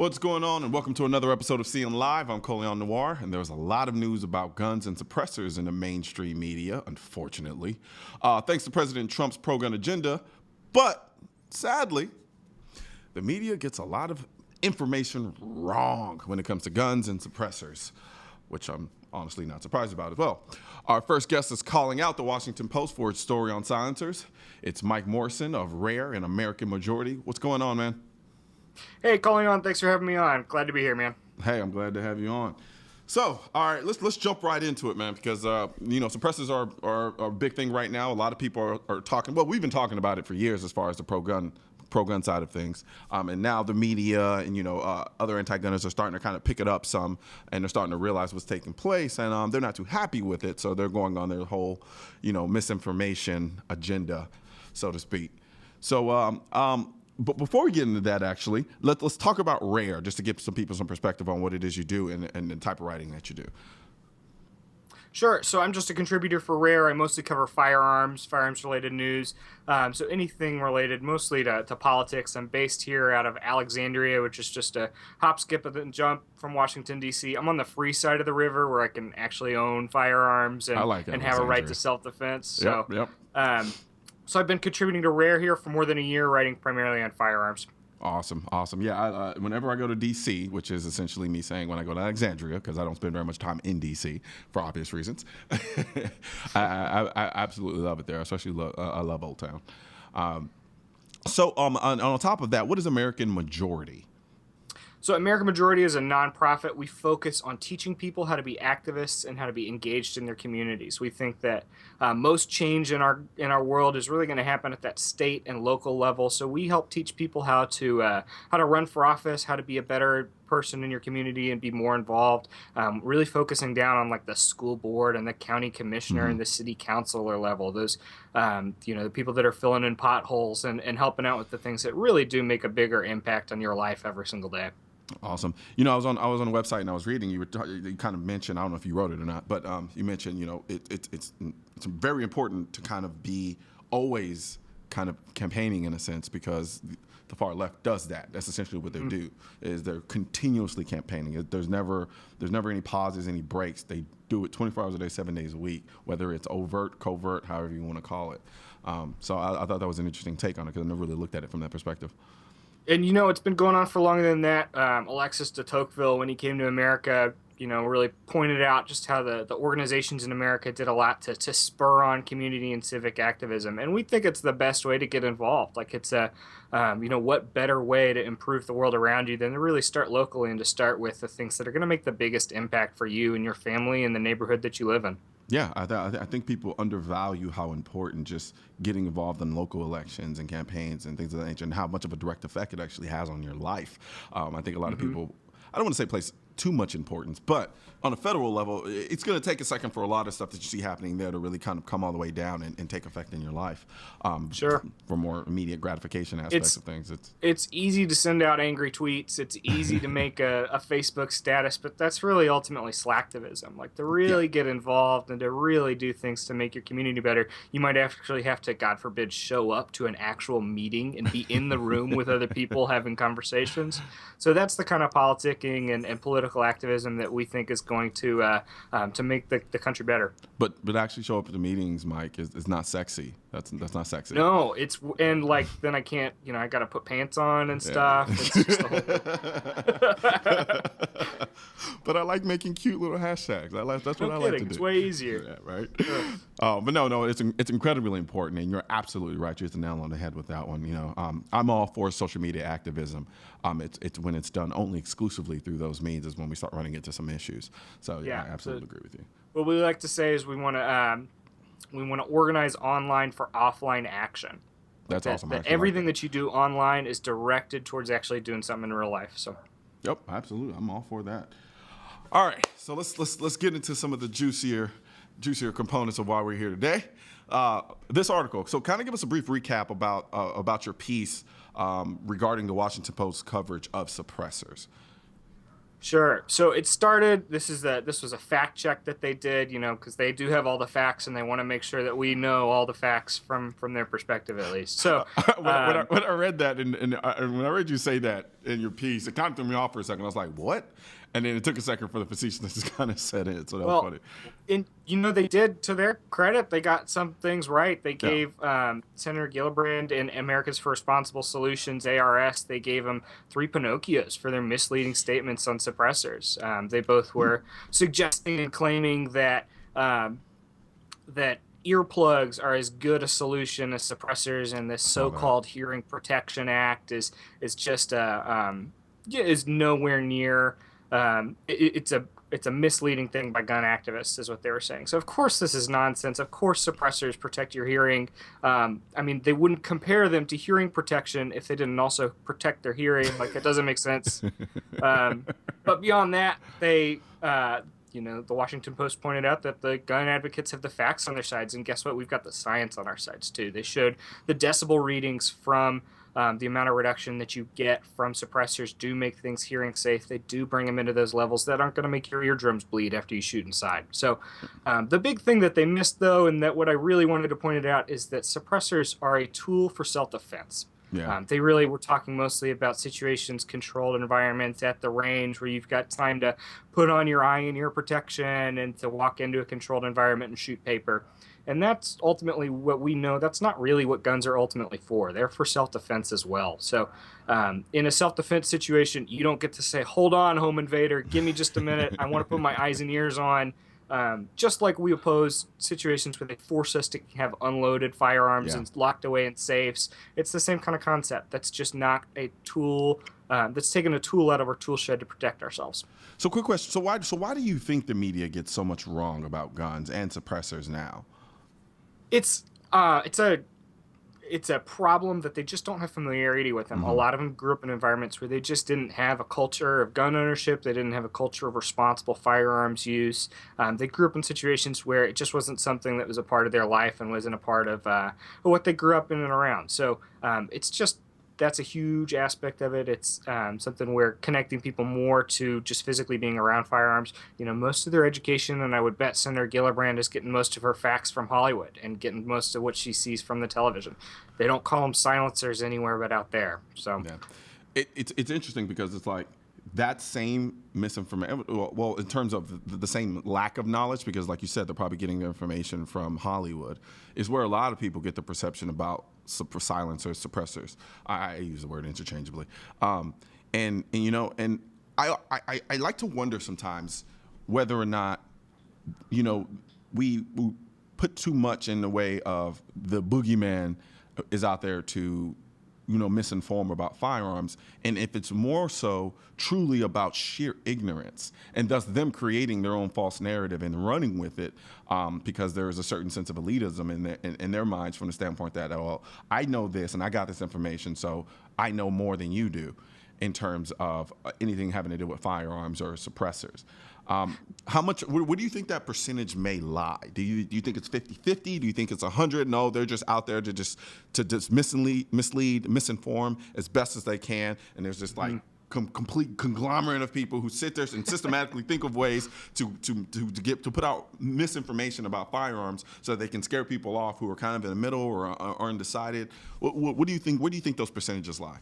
What's going on, and welcome to another episode of Seeing Live. I'm Colion Noir, and there's a lot of news about guns and suppressors in the mainstream media, unfortunately. Thanks to President Trump's pro-gun agenda, but sadly, the media gets a lot of information wrong when it comes to guns and suppressors, which I'm honestly not surprised about as well. Our first guest is calling out the Washington Post for its story on silencers. It's Mike Morrison of Rare and American Majority. What's going on, man? Hey, Colion, thanks for having me on. Glad to be here, man. Hey, I'm glad to have you on. So, all right, let's jump right into it, man, because suppressors are a big thing right now. A lot of people are talking. Well, we've been talking about it for years as far as the pro-gun side of things, and now the media and other anti-gunners are starting to kind of pick it up some, and they're starting to realize what's taking place, and they're not too happy with it, so they're going on their whole misinformation agenda, so to speak. So but before we get into that, actually, let's talk about Rare, just to give some people some perspective on what it is you do and the type of writing that you do. Sure. So I'm just a contributor for Rare. I mostly cover firearms-related news. So anything related mostly to politics. I'm based here out of Alexandria, which is just a hop, skip, and jump from Washington, D.C. I'm on the free side of the river where I can actually own firearms and have a right to self-defense. So, Yep. So I've been contributing to Rare here for more than a year, writing primarily on firearms. Awesome. Yeah, whenever I go to D.C., which is essentially me saying when I go to Alexandria, because I don't spend very much time in D.C. for obvious reasons, I absolutely love it there, especially I love Old Town. So on top of that, what is American Majority? So American Majority is a nonprofit. We focus on teaching people how to be activists and how to be engaged in their communities. We think that most change in our world is really going to happen at that state and local level. So we help teach people how to run for office, how to be a better person in your community and be more involved. Really focusing down on like the school board and the county commissioner and the city councilor level. Those the people that are filling in potholes and helping out with the things that really do make a bigger impact on your life every single day. Awesome. I was on a website and I was reading. You kind of mentioned, I don't know if you wrote it or not, but you mentioned it's very important to kind of be always kind of campaigning in a sense, because the far left does that. That's essentially what they do. Is they're continuously campaigning. There's never any pauses, any breaks. They do it 24 hours a day, 7 days a week, whether it's overt, covert, however you want to call it. So I thought that was an interesting take on it, because I never really looked at it from that perspective. And it's been going on for longer than that. Alexis de Tocqueville, when he came to America, really pointed out just how the organizations in America did a lot to spur on community and civic activism. And we think it's the best way to get involved. Like it's what better way to improve the world around you than to really start locally and to start with the things that are going to make the biggest impact for you and your family and the neighborhood that you live in. Yeah, I think people undervalue how important just getting involved in local elections and campaigns and things of that nature, and how much of a direct effect it actually has on your life. I think a lot of people, I don't want to say place too much importance, but on a federal level, it's going to take a second for a lot of stuff that you see happening there to really kind of come all the way down and take effect in your life. Sure. For more immediate gratification aspects of things. It's easy to send out angry tweets. It's easy to make a Facebook status, but that's really ultimately slacktivism. Like to really get involved and to really do things to make your community better, you might actually have to, God forbid, show up to an actual meeting and be in the room with other people having conversations. So that's the kind of politicking and political activism that we think is going to make the country better. But actually show up at the meetings, Mike, is not sexy. That's not sexy. No, then I can't, I got to put pants on and stuff. Yeah. It's just the whole But I like making cute little hashtags. That's what I like to do. It's way easier. Yeah, right? But no, it's incredibly important, and you're absolutely right. You hit the nail on the head with that one. I'm all for social media activism. It's when it's done only exclusively through those means is when we start running into some issues. So yeah, I absolutely agree with you. What we like to say is we want to organize online for offline action. That's awesome. That everything that you do online is directed towards actually doing something in real life. So. Yep, absolutely. I'm all for that. All right, so let's get into some of the juicier components of why we're here today. This article. So, kind of give us a brief recap about your piece regarding the Washington Post coverage of suppressors. Sure. So it started. This was a fact check that they did, because they do have all the facts, and they want to make sure that we know all the facts from their perspective at least. So When I read that, and when I read you say that in your piece, it kind of threw me off for a second. I was like, "What?" And then it took a second for the facetiousness to kind of set in. So that was funny. They did, to their credit, they got some things right. They Yeah. gave Senator Gillibrand and Americans for Responsible Solutions, ARS, they gave them 3 Pinocchios for their misleading statements on suppressors. They both were suggesting and claiming that that earplugs are as good a solution as suppressors, and this so-called Hearing Protection Act is just is nowhere near. It's a misleading thing by gun activists, is what they were saying. So of course this is nonsense. Of course suppressors protect your hearing. They wouldn't compare them to hearing protection if they didn't also protect their hearing. Like, it doesn't make sense. But beyond that, the Washington Post pointed out that the gun advocates have the facts on their sides, and guess what? We've got the science on our sides too. They showed the decibel readings from the amount of reduction that you get from suppressors do make things hearing safe. They do bring them into those levels that aren't going to make your eardrums bleed after you shoot inside. So the big thing that they missed, though, and that what I really wanted to point it out, is that suppressors are a tool for self-defense. Yeah. They really were talking mostly about situations, controlled environments at the range where you've got time to put on your eye and ear protection and to walk into a controlled environment and shoot paper. And that's ultimately what we know. That's not really what guns are ultimately for. They're for self-defense as well. So in a self-defense situation, you don't get to say, hold on, home invader, give me just a minute. I want to put my eyes and ears on. Just like we oppose situations where they force us to have unloaded firearms and locked away in safes. It's the same kind of concept. That's just not a tool. That's taking a tool out of our tool shed to protect ourselves. So quick question. So why do you think the media gets so much wrong about guns and suppressors now? It's a problem that they just don't have familiarity with them. A lot of them grew up in environments where they just didn't have a culture of gun ownership. They didn't have a culture of responsible firearms use. They grew up in situations where it just wasn't something that was a part of their life and wasn't a part of what they grew up in and around. So that's a huge aspect of it. It's something where connecting people more to just physically being around firearms. Most of their education, and I would bet Senator Gillibrand is getting most of her facts from Hollywood and getting most of what she sees from the television. They don't call them silencers anywhere but out there. So it's interesting because it's like that same misinformation, well, in terms of the same lack of knowledge, because like you said, they're probably getting their information from Hollywood, is where a lot of people get the perception about silencers, suppressors. I use the word interchangeably. And I like to wonder sometimes whether or not, we put too much in the way of the boogeyman is out there to misinform about firearms, and if it's more so truly about sheer ignorance and thus them creating their own false narrative and running with it, because there is a certain sense of elitism in their minds from the standpoint that, I know this and I got this information, so I know more than you do in terms of anything having to do with firearms or suppressors. How much? Where do you think that percentage may lie? Do you think it's 50-50? Do you think it's 100? No, they're just out there to just mislead, misinform as best as they can, and there's just like complete conglomerate of people who sit there and systematically think of ways to put out misinformation about firearms so that they can scare people off who are kind of in the middle or undecided. What do you think? Where do you think those percentages lie?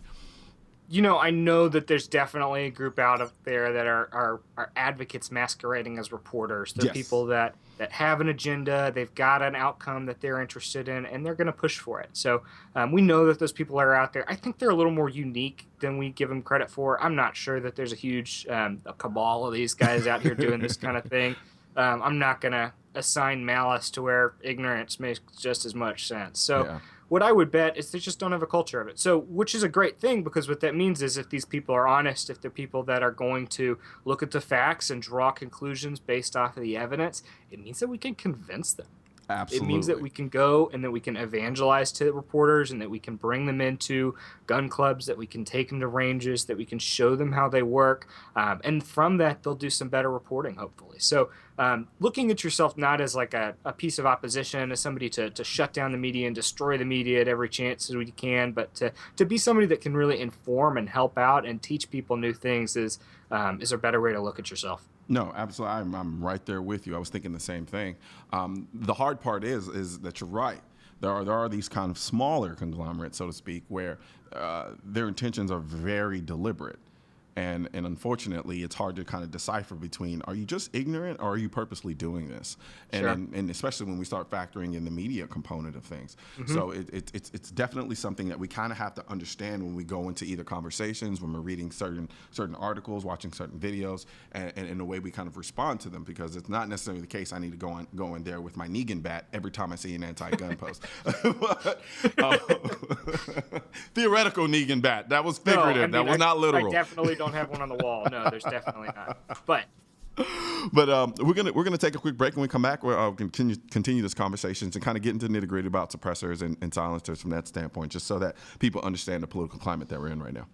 I know that there's definitely a group out of there that are advocates masquerading as reporters. They're people that have an agenda, they've got an outcome that they're interested in, and they're going to push for it. So we know that those people are out there. I think they're a little more unique than we give them credit for. I'm not sure that there's a huge a cabal of these guys out here doing this kind of thing. I'm not going to assign malice to where ignorance makes just as much sense. So what I would bet is they just don't have a culture of it. So, which is a great thing, because what that means is if these people are honest, if they're people that are going to look at the facts and draw conclusions based off of the evidence, it means that we can convince them. Absolutely. It means that we can go and that we can evangelize to reporters and that we can bring them into gun clubs, that we can take them to ranges, that we can show them how they work. And from that, they'll do some better reporting, hopefully. So looking at yourself not as like a piece of opposition, as somebody to shut down the media and destroy the media at every chance that we can, but to be somebody that can really inform and help out and teach people new things is a better way to look at yourself. No, absolutely. I'm right there with you. I was thinking the same thing. The hard part is that you're right. There are these kind of smaller conglomerates, so to speak, where their intentions are very deliberate. And unfortunately, it's hard to kind of decipher between, are you just ignorant or are you purposely doing this? And, Sure. and especially when we start factoring in the media component of things. So it's definitely something that we kind of have to understand when we go into either conversations, when we're reading certain articles, watching certain videos, and in the way we kind of respond to them, because it's not necessarily the case I need to go in there with my Negan bat every time I see an anti-gun post. But, theoretical Negan bat. That was figurative. No, I mean, that was not literal. I definitely don't have one on the wall. No, there's definitely not. But we're gonna take a quick break. When we come back, we'll continue this conversation and kind of get into nitty-gritty about suppressors and silencers from that standpoint, just so that people understand the political climate that we're in right now.